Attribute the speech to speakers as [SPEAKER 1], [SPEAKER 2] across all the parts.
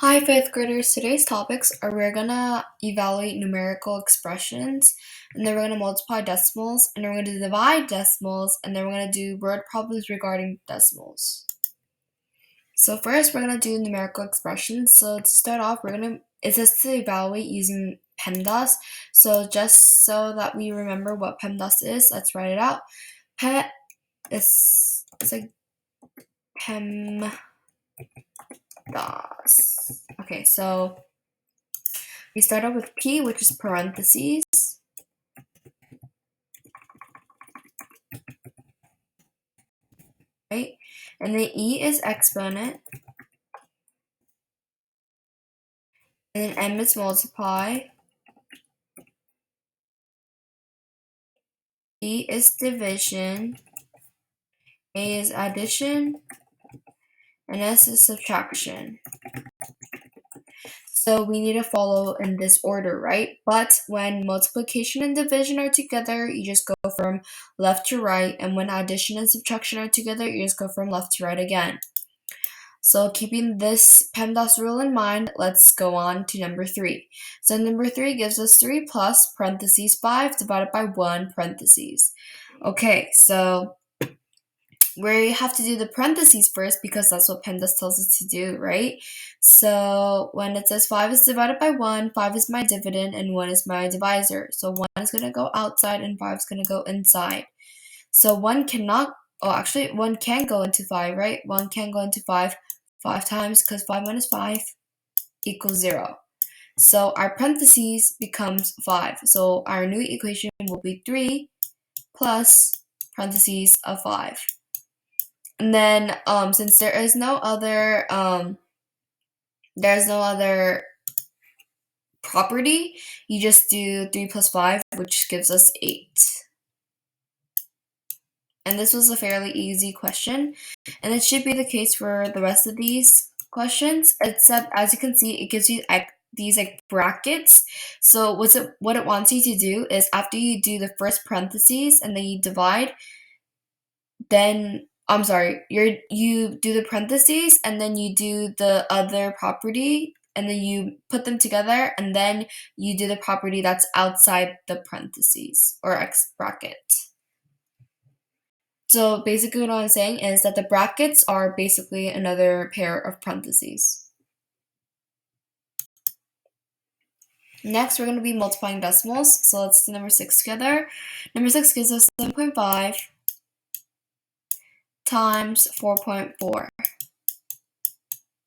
[SPEAKER 1] Hi, fifth graders. Today's topics are we're gonna evaluate numerical expressions, and then we're gonna multiply decimals, and then we're gonna divide decimals, and then we're gonna do word problems regarding decimals. So first, we're gonna do numerical expressions. So to start off, it says to evaluate using PEMDAS. So just so that we remember what PEMDAS is, let's write it out. It's like PEMDAS. Okay, so we start out with P, which is parentheses, right? And then E is exponent, and then M is multiply, D is division, A is addition, and S is subtraction. So we need to follow in this order, right? But when multiplication and division are together, you just go from left to right, and when addition and subtraction are together, you just go from left to right again. So keeping this PEMDAS rule in mind, let's go on to number 3. So number 3 gives us 3 plus parentheses 5 divided by 1 parentheses. Okay, so we have to do the parentheses first because that's what PEMDAS tells us to do, right? So when it says 5 is divided by 1, 5 is my dividend and 1 is my divisor. So 1 is going to go outside and 5 is going to go inside. So 1 cannot, oh actually 1 can go into 5, right? 1 can go into 5 times because 5 minus 5 equals 0. So our parentheses becomes 5. So our new equation will be 3 plus parentheses of 5. And then since there's no other property, you just do 3 plus 5, which gives us 8. And this was a fairly easy question, and it should be the case for the rest of these questions, except as you can see, it gives you these brackets. So what it wants you to do is after you do the first parentheses and then you divide, then you do the parentheses and then you do the other property and then you put them together and then you do the property that's outside the parentheses or X bracket. So basically what I'm saying is that the brackets are basically another pair of parentheses. Next, we're going to be multiplying decimals. So let's do number 6 together. Number 6 gives us 7.5 times 4.4.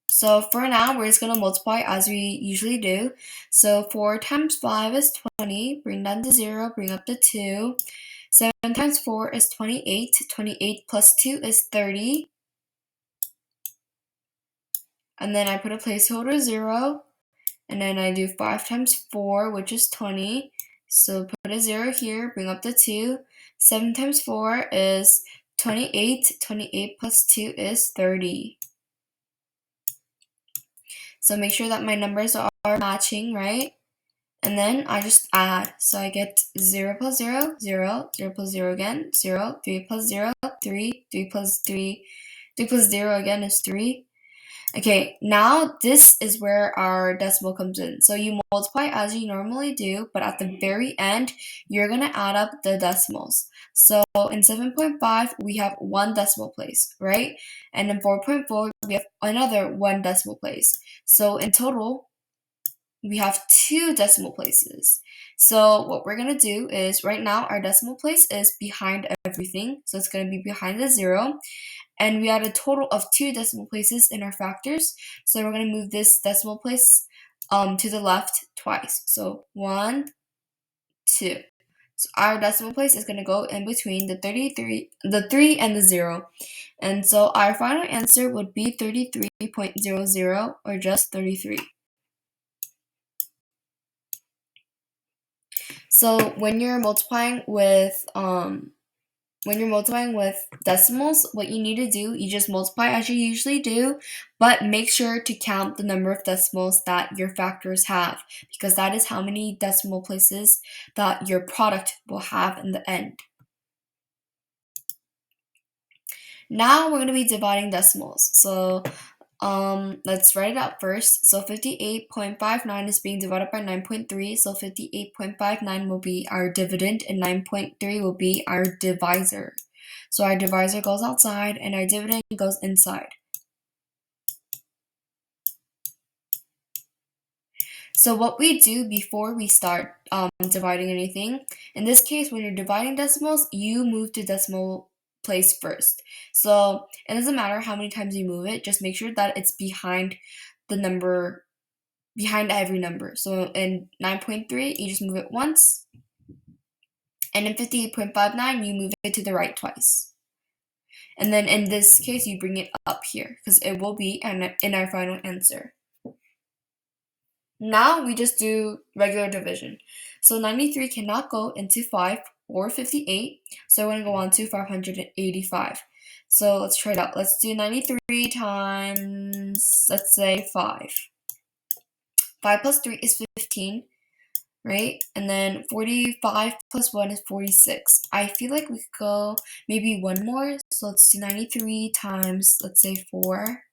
[SPEAKER 1] So for now, we're just going to multiply as we usually do. So 4 times 5 is 20. Bring down to 0, bring up to 2. 7 times 4 is 28. 28 plus 2 is 30. And then I put a placeholder 0. And then I do 5 times 4, which is 20. So put a 0 here, bring up the 2. 7 times 4 is 28. 28 plus 2 is 30. So make sure that my numbers are matching, right? And then I just add. So I get 0 plus 0, 0, 0 plus 0 again, 0, 3 plus 0, 3, 3 plus 3, 3 plus 0 again is 3. Okay, now this is where our decimal comes in. So you multiply as you normally do, but at the very end, you're going to add up the decimals. So in 7.5, we have 1 decimal place, right? And in 4.4, we have another 1 decimal place. So in total, we have 2 decimal places. So what we're going to do is right now our decimal place is behind everything. So it's going to be behind the 0. And we had a total of 2 decimal places in our factors. So we're going to move this decimal place to the left twice. So 1, 2. So our decimal place is going to go in between the 3 and the 0. And so our final answer would be 33.00 or just 33. So when you're multiplying with decimals, what you need to do, you just multiply as you usually do, but make sure to count the number of decimals that your factors have, because that is how many decimal places that your product will have in the end. Now we're going to be dividing decimals. So let's write it out first. So 58.59 is being divided by 9.3, so 58.59 will be our dividend and 9.3 will be our divisor. So our divisor goes outside and our dividend goes inside. So what we do before we start dividing anything, in this case, when you're dividing decimals, you move the decimal place first. So it doesn't matter how many times you move it, just make sure that it's behind the number, behind every number. So in 9.3, you just move it once, and in 58.59, you move it to the right twice. And then in this case, you bring it up here, because it will be in our final answer. Now we just do regular division. So 93 cannot go into 5 or 58, so we're going to go on to 585. So let's try it out. Let's do 93 times, let's say, 5. 5 plus 3 is 15, right? And then 45 plus 1 is 46. I feel like we could go maybe one more. So let's do 93 times, let's say, 4.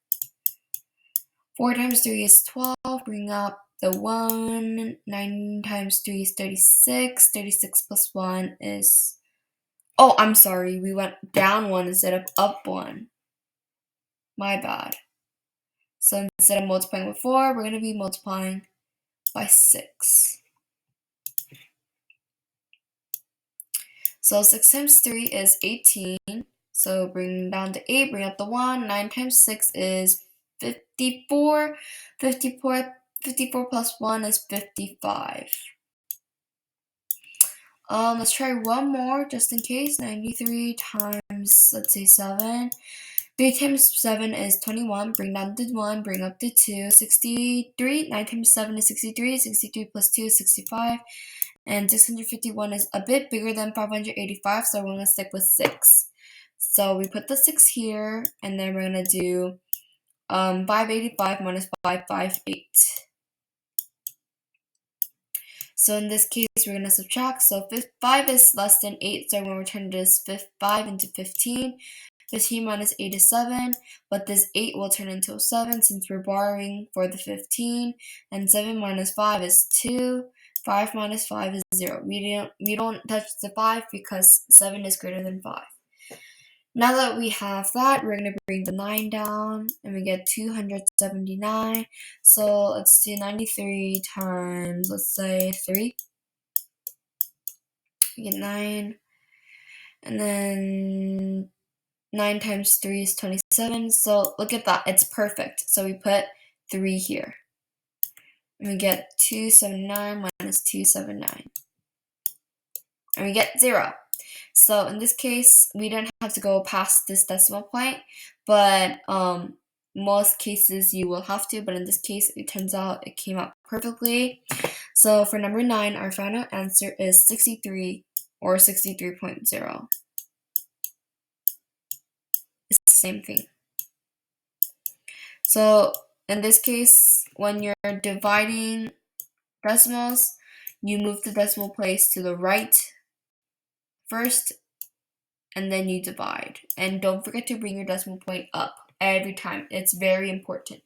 [SPEAKER 1] 4 times 3 is 12. Bring up the 1. 9 times 3 is 36. 36 plus 1 is... Oh, I'm sorry. We went down 1 instead of up 1. My bad. So instead of multiplying with 4, we're going to be multiplying by 6. So 6 times 3 is 18. So bring down the 8, bring up the 1. 9 times 6 is 54. 54 plus 1 is 55. Let's try one more just in case. 93 times, let's say, 7. 3 times 7 is 21. Bring down the 1, bring up the 2. 63. 9 times 7 is 63. 63 plus 2 is 65. And 651 is a bit bigger than 585, so we're going to stick with 6. So we put the 6 here, and then we're going to do 585 minus 558. So in this case, we're going to subtract. So 5 is less than 8, so we're going to turn this 5 into 15. 15 minus 8 is 7, but this 8 will turn into a 7 since we're borrowing for the 15. And 7 minus 5 is 2. 5 minus 5 is 0. We don't touch the 5 because 7 is greater than 5. Now that we have that, we're going to bring the 9 down, and we get 279. So let's do 93 times, let's say, 3. We get 9. And then 9 times 3 is 27. So look at that. It's perfect. So we put 3 here. And we get 279 minus 279. And we get 0. So in this case, we didn't have to go past this decimal point, but most cases you will have to, but in this case, it turns out it came out perfectly. So for number 9, our final answer is 63 or 63.0. It's the same thing. So in this case, when you're dividing decimals, you move the decimal place to the right first, and then you divide. And don't forget to bring your decimal point up every time. It's very important.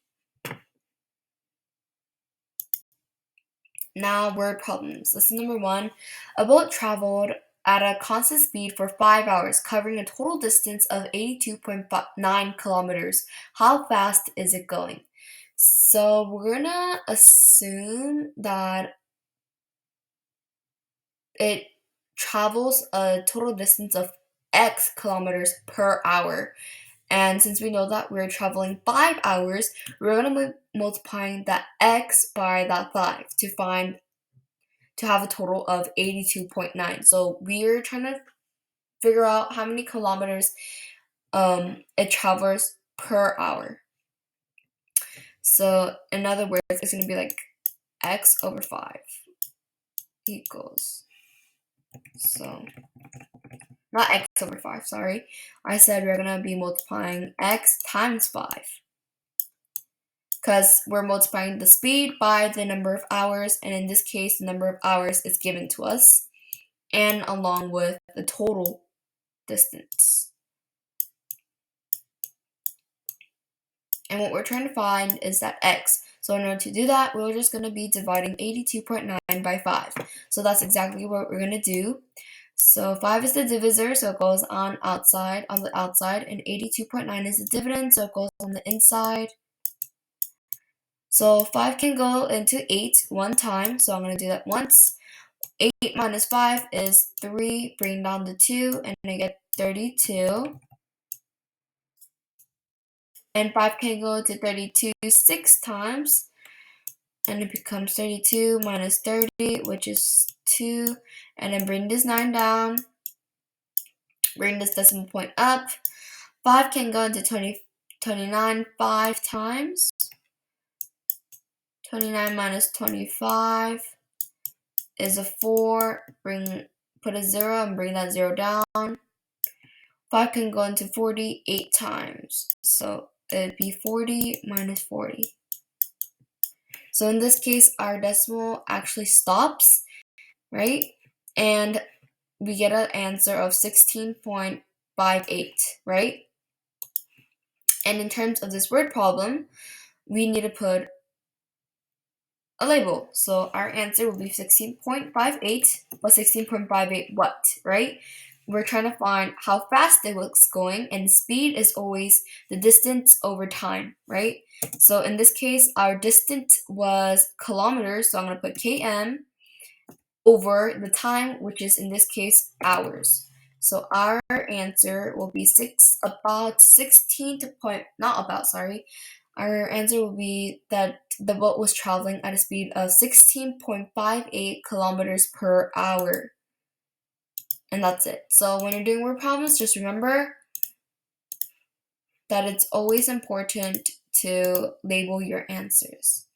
[SPEAKER 1] Now, word problems. Lesson number 1. A boat traveled at a constant speed for 5 hours, covering a total distance of 82.9 kilometers. How fast is it going? So we're gonna assume that it travels a total distance of X kilometers per hour. And since we know that we're traveling 5 hours, we're going to be multiplying that X by that 5 to have a total of 82.9. So we're trying to figure out how many kilometers it travels per hour. So in other words, it's going to be like X over 5 equals, so not X over 5, sorry. I said we're going to be multiplying X times 5. Because we're multiplying the speed by the number of hours, and in this case, the number of hours is given to us, and along with the total distance. And what we're trying to find is that x. So in order to do that, we're just going to be dividing 82.9 by 5. So that's exactly what we're going to do. So 5 is the divisor, so it goes on the outside, and 82.9 is the dividend, so it goes on the inside. So 5 can go into 8 one time, so I'm going to do that once. 8 minus 5 is 3, bring down the 2, and I get 32. And 5 can go to 32 6 times, and it becomes 32 minus 30, which is 2, and then bring this 9 down, bring this decimal point up. 5 can go into 29 5 times. 29 minus 25 is a 4, put a 0 and bring that 0 down. 5 can go into 40 8 times, so it'd be 40 minus 40. So in this case, our decimal actually stops, right? And we get an answer of 16.58, right? And in terms of this word problem, we need to put a label. So our answer will be 16.58, but 16.58 what, right? We're trying to find how fast it was going, and speed is always the distance over time, right? So in this case, our distance was kilometers, so I'm going to put km over the time, which is in this case hours. So our answer will be our answer will be that the boat was traveling at a speed of 16.58 kilometers per hour. And that's it. So when you're doing word problems, just remember that it's always important to label your answers.